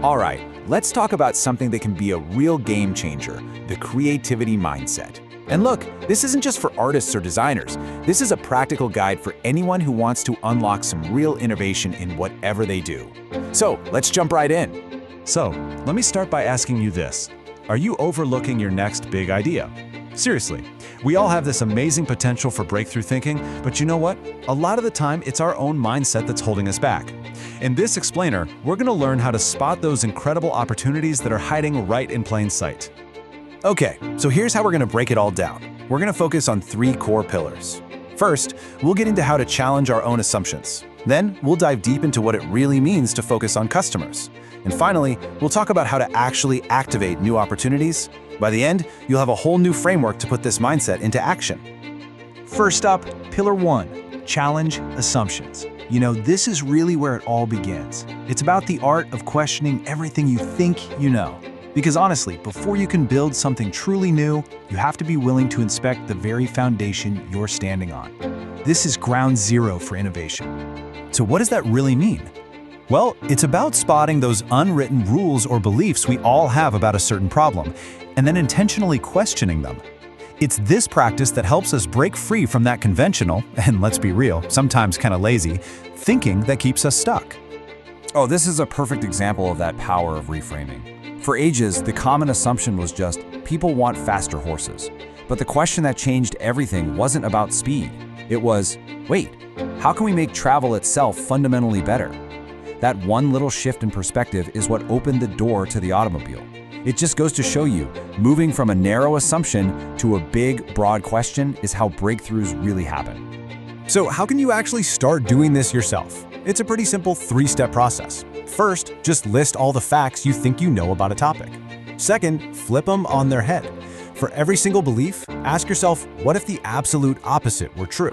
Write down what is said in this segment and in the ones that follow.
All right, let's talk about something that can be a real game changer, the creativity mindset. And look, this isn't just for artists or designers. This is a practical guide for anyone who wants to unlock some real innovation in whatever they do. So let's jump right in. So, let me start by asking you this. Are you overlooking your next big idea? Seriously, we all have this amazing potential for breakthrough thinking, but you know what? A lot of the time, it's our own mindset that's holding us back. In this explainer, we're going to learn how to spot those incredible opportunities that are hiding right in plain sight. Okay, so here's how we're going to break it all down. We're going to focus on 3 core pillars. First, we'll get into how to challenge our own assumptions. Then, we'll dive deep into what it really means to focus on customers. And finally, we'll talk about how to actually activate new opportunities. By the end, you'll have a whole new framework to put this mindset into action. First up, Pillar 1, challenge assumptions. You know, this is really where it all begins. It's about the art of questioning everything you think you know. Because honestly, before you can build something truly new, you have to be willing to inspect the very foundation you're standing on. This is ground zero for innovation. So what does that really mean? Well, it's about spotting those unwritten rules or beliefs we all have about a certain problem, and then intentionally questioning them. It's this practice that helps us break free from that conventional, and let's be real, sometimes kind of lazy, thinking that keeps us stuck. Oh, this is a perfect example of that power of reframing. For ages, the common assumption was just, people want faster horses. But the question that changed everything wasn't about speed. It was, wait, how can we make travel itself fundamentally better? That one little shift in perspective is what opened the door to the automobile. It just goes to show you, moving from a narrow assumption to a big, broad question is how breakthroughs really happen. So how can you actually start doing this yourself? It's a pretty simple 3-step process. First, just list all the facts you think you know about a topic. Second, flip them on their head. For every single belief, ask yourself, what if the absolute opposite were true?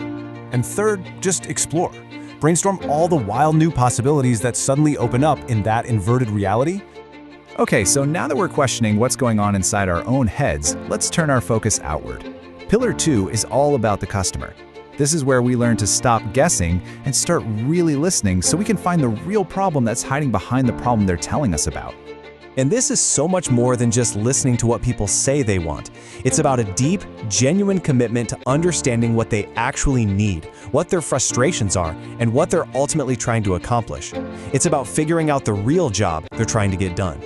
And third, just explore. Brainstorm all the wild new possibilities that suddenly open up in that inverted reality. Okay, so now that we're questioning what's going on inside our own heads, let's turn our focus outward. Pillar 2 is all about the customer. This is where we learn to stop guessing and start really listening so we can find the real problem that's hiding behind the problem they're telling us about. And this is so much more than just listening to what people say they want. It's about a deep, genuine commitment to understanding what they actually need, what their frustrations are, and what they're ultimately trying to accomplish. It's about figuring out the real job they're trying to get done.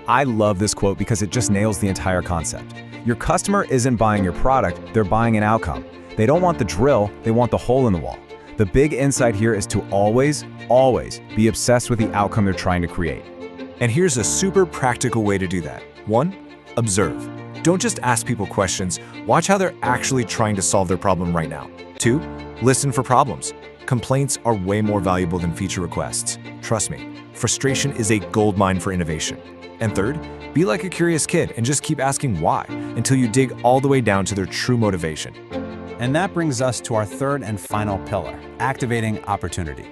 I love this quote because it just nails the entire concept. Your customer isn't buying your product, they're buying an outcome. They don't want the drill, they want the hole in the wall. The big insight here is to always, always be obsessed with the outcome they're trying to create. And here's a super practical way to do that. 1, observe. Don't just ask people questions, watch how they're actually trying to solve their problem right now. 2, listen for problems. Complaints are way more valuable than feature requests. Trust me, frustration is a goldmine for innovation. And 3rd, be like a curious kid and just keep asking why until you dig all the way down to their true motivation. And that brings us to our 3rd and final pillar, activating opportunity.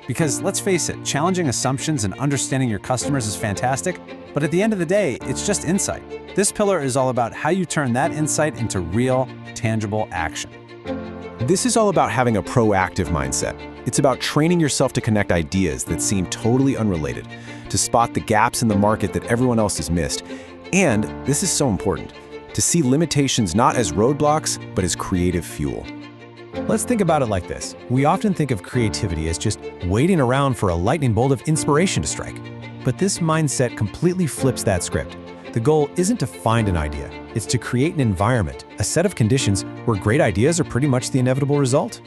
Because let's face it, challenging assumptions and understanding your customers is fantastic, but at the end of the day, it's just insight. This pillar is all about how you turn that insight into real, tangible action. This is all about having a proactive mindset. It's about training yourself to connect ideas that seem totally unrelated, to spot the gaps in the market that everyone else has missed, and, this is so important, to see limitations not as roadblocks, but as creative fuel. Let's think about it like this. We often think of creativity as just waiting around for a lightning bolt of inspiration to strike. But this mindset completely flips that script. The goal isn't to find an idea, it's to create an environment, a set of conditions where great ideas are pretty much the inevitable result.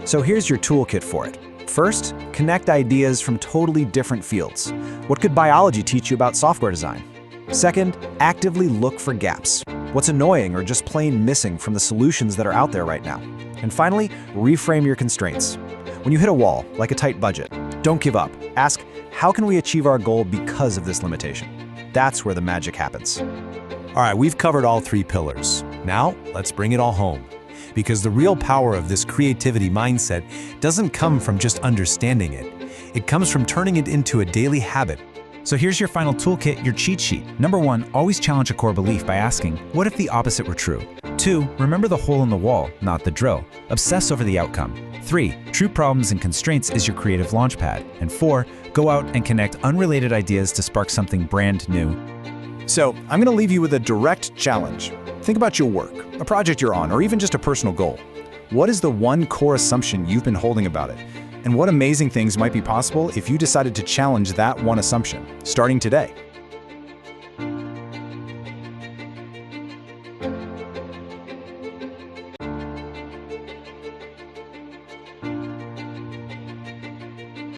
So here's your toolkit for it. First, connect ideas from totally different fields. What could biology teach you about software design? Second, actively look for gaps. What's annoying or just plain missing from the solutions that are out there right now? And finally, reframe your constraints. When you hit a wall, like a tight budget, don't give up. Ask, how can we achieve our goal because of this limitation? That's where the magic happens. All right, we've covered all 3 pillars. Now, let's bring it all home. Because the real power of this creativity mindset doesn't come from just understanding it. It comes from turning it into a daily habit. So here's your final toolkit, your cheat sheet. Number 1, always challenge a core belief by asking, what if the opposite were true? 2, remember the hole in the wall, not the drill. Obsess over the outcome. 3. True problems and constraints is your creative launchpad. And 4. Go out and connect unrelated ideas to spark something brand new. So, I'm going to leave you with a direct challenge. Think about your work, a project you're on, or even just a personal goal. What is the one core assumption you've been holding about it? And what amazing things might be possible if you decided to challenge that one assumption, starting today?